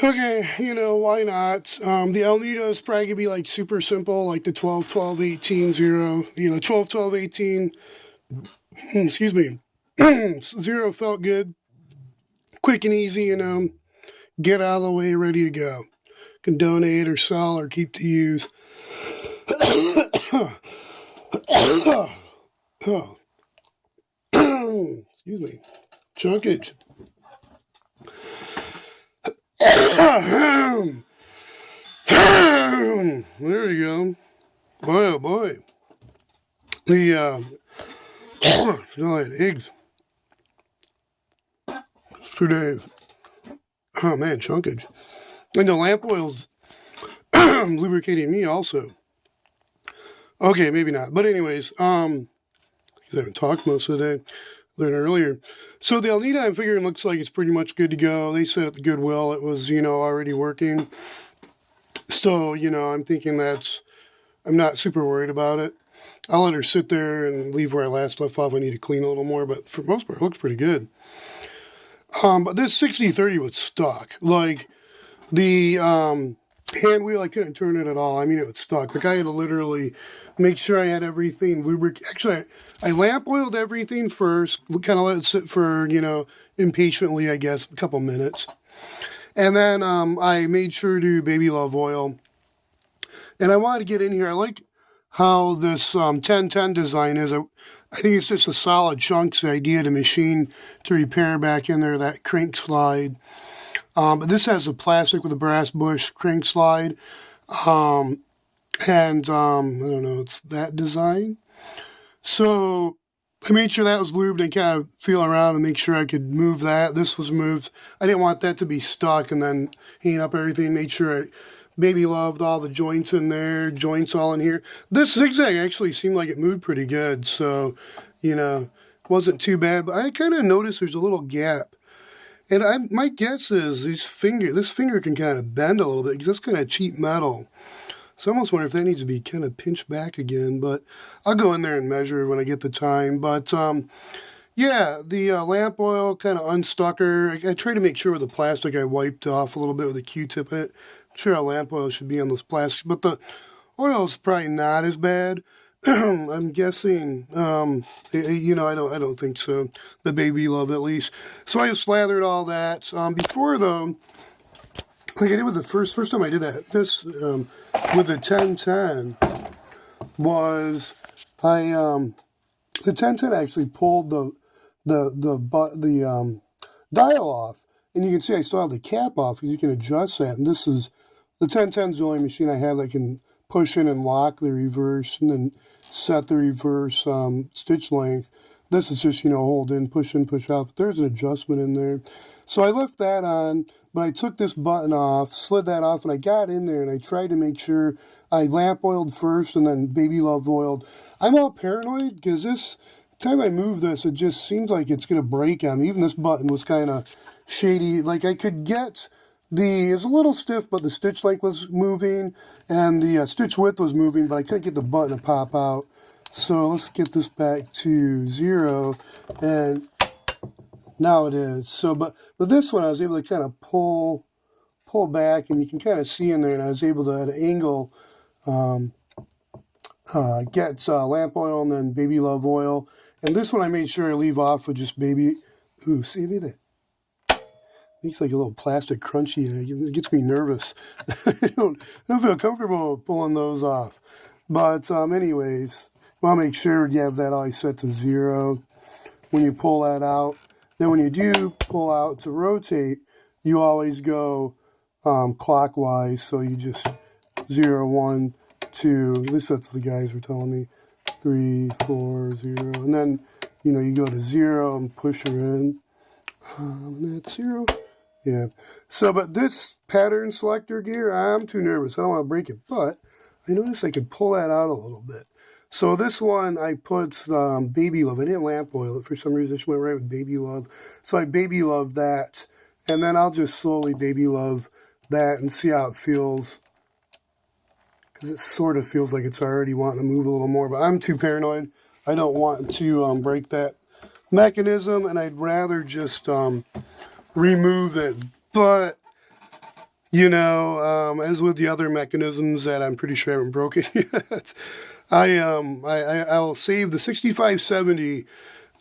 Okay, why not? The Alnita is probably going to be like super simple, like the 12, 12, 18, 0. 12, 12, 18, excuse me, 0 felt good, quick and easy, get out of the way, ready to go. Can donate or sell or keep to use. Excuse me. Chunkage. There we go. Boy, oh boy. I had eggs. It's 2 days. Oh man, chunkage. And the lamp oil's lubricating me also. Okay, maybe not. But anyways, because I haven't talked most of the day. Learned earlier. So the Alnita, I'm figuring, looks like it's pretty much good to go. They said at the Goodwill it was, already working. So, I'm thinking I'm not super worried about it. I'll let her sit there and leave where I last left off. I need to clean a little more, but for the most part, it looks pretty good. But this 6030 was stuck. Like, the hand wheel, I couldn't turn it at all. I mean, it was stuck. Like, I had to literally make sure I had everything lubricated. Actually, I lamp oiled everything first, kind of let it sit for, impatiently, I guess, a couple minutes. And then I made sure to baby love oil. And I wanted to get in here. I like how this 1010 design is. I think it's just a solid chunks idea to machine to repair back in there, that crank slide. But this has a plastic with a brass bush crank slide. I don't know, it's that design. So I made sure that was lubed and kind of feel around and make sure I could move that. This was moved. I didn't want that to be stuck and then hanging up everything. Made sure I baby loved all the joints in there, joints all in here. This zigzag actually seemed like it moved pretty good. So, wasn't too bad. But I kind of noticed there's a little gap. And my guess is this finger can kind of bend a little bit because that's kind of cheap metal. So I almost wonder if that needs to be kind of pinched back again, but I'll go in there and measure when I get the time. But yeah, the lamp oil kind of unstuck her. I tried to make sure with the plastic I wiped off a little bit with a Q-tip in it. I'm sure how lamp oil should be on those plastic, but the oil is probably not as bad. I'm guessing, I don't think so. The baby love at least. So I slathered all that. Before though, like I did with the first time I did that, this with the 1010 was the 1010 actually pulled the dial off, and you can see I still have the cap off because you can adjust that. And this is the 1010 is the only machine I have that can push in and lock the reverse and then set the reverse stitch length. This is just hold in, push out. But there's an adjustment in there, so I left that on. But I took this button off, slid that off, and I got in there and I tried to make sure I lamp oiled first and then baby love oiled. I'm all paranoid because this time I move this, it just seems like it's going to break on me. Even this button was kind of shady. Like I could get it was a little stiff, but the stitch length was moving and the stitch width was moving, but I couldn't get the button to pop out. So let's get this back to 0 and now it is. So, but this one I was able to kind of pull back, and you can kind of see in there, and I was able to at an angle get lamp oil and then baby love oil. And this one I made sure I leave off with just baby. Ooh, see that? Makes like a little plastic crunchy, and it gets me nervous. I don't feel comfortable pulling those off. But anyways, I'll make sure you have that always set to 0 when you pull that out. Then when you do pull out to rotate, you always go clockwise. So you just 0, 1, 2. At least that's what the guys were telling me. 3, 4, 0. And then, you go to 0 and push her in. And that's 0. Yeah. So, but this pattern selector gear, I'm too nervous. I don't want to break it. But I noticed I could pull that out a little bit. So this one, I put baby love. I didn't lamp oil it for some reason. It just went right with baby love. So I baby love that. And then I'll just slowly baby love that and see how it feels. Because it sort of feels like it's already wanting to move a little more. But I'm too paranoid. I don't want to break that mechanism. And I'd rather just remove it. But As with the other mechanisms that I'm pretty sure I haven't broken yet, I'll save the 6570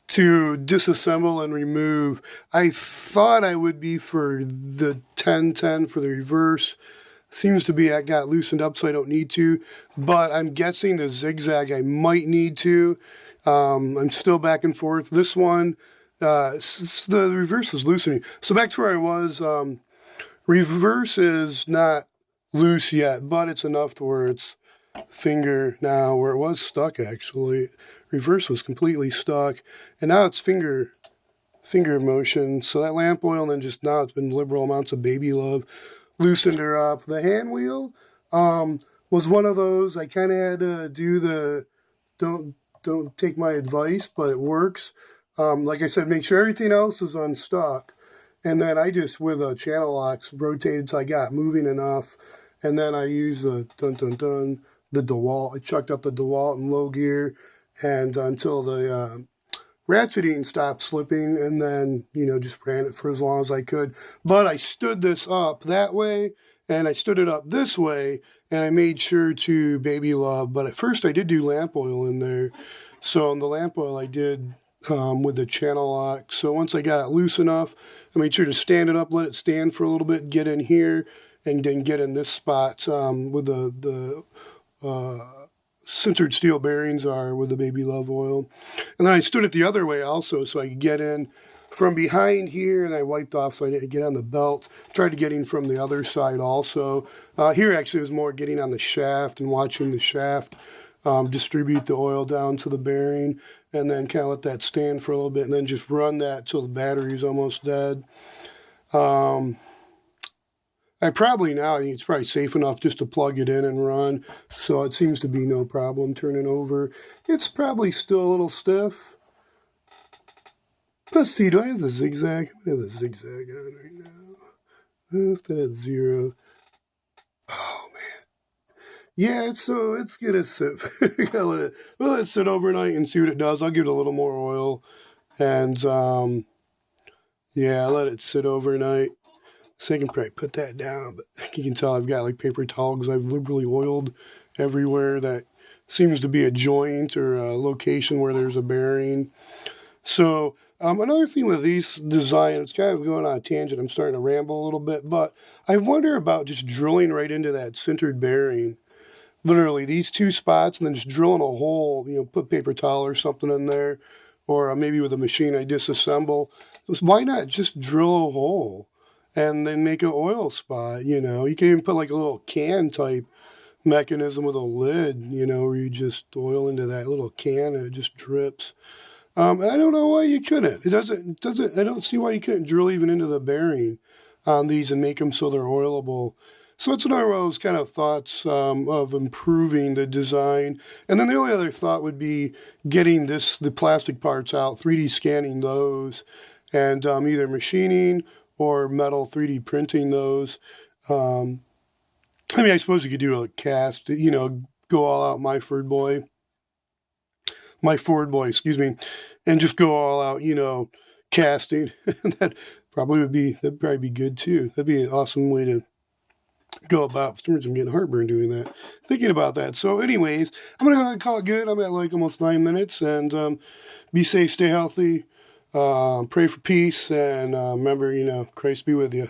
to disassemble and remove. I thought I would be for the 1010 for the reverse. Seems to be I got loosened up, so I don't need to. But I'm guessing the zigzag I might need to. I'm still back and forth. This one, the reverse is loosening. So back to where I was. Reverse is not loose yet, but it's enough to where it's finger now, where it was stuck actually. Reverse was completely stuck, and now it's finger motion. So that lamp oil, and then just now it's been liberal amounts of baby love, loosened her up. The hand wheel was one of those. I kind of had to do the don't take my advice, but it works. Like I said, make sure everything else is unstuck. And then I just, with a channel locks, rotated till I got moving enough. And then I used the the DeWalt. I chucked up the DeWalt in low gear and until the ratcheting stopped slipping, and then, just ran it for as long as I could. But I stood this up that way, and I stood it up this way, and I made sure to baby love. But at first I did do lamp oil in there. So in the lamp oil I did with the channel lock. So once I got it loose enough, I made sure to stand it up, let it stand for a little bit, get in here, and then get in this spot with the sintered steel bearings are with the baby love oil. And then I stood it the other way also so I could get in from behind here, and I wiped off so I didn't get on the belt. Tried to get in from the other side also. Here actually was more getting on the shaft and watching the shaft distribute the oil down to the bearing, and then kind of let that stand for a little bit, and then just run that till the battery's almost dead. I probably now, it's probably safe enough just to plug it in and run, so it seems to be no problem turning over. It's probably still a little stiff. Let's see, do I have the zigzag? I have the zigzag on right now. If that's 0. Oh, man. Yeah, it's gonna sit. We'll let it sit overnight and see what it does. I'll give it a little more oil, and yeah, let it sit overnight. So I can probably put that down, but you can tell I've got like paper towel because I've liberally oiled everywhere that seems to be a joint or a location where there's a bearing. So another thing with these designs, kind of going on a tangent, I'm starting to ramble a little bit, but I wonder about just drilling right into that sintered bearing. Literally these two spots, and then just drilling a hole, put paper towel or something in there, or maybe with a machine I disassemble. Why not just drill a hole and then make an oil spot? You can even put like a little can type mechanism with a lid, where you just oil into that little can and it just drips. I don't know why you couldn't. It doesn't, I don't see why you couldn't drill even into the bearing on these and make them so they're oilable. So it's another one of those kind of thoughts of improving the design. And then the only other thought would be getting the plastic parts out, 3D scanning those, and either machining or metal 3D printing those. I suppose you could do a cast, go all out my Ford boy, excuse me, and just go all out, casting. That'd probably be good too. That'd be an awesome way to go about. For some reason I'm getting heartburn doing that, thinking about that. So anyways, I'm going to go ahead and call it good. I'm at like almost 9 minutes, and be safe, stay healthy, pray for peace, and remember, Christ be with you.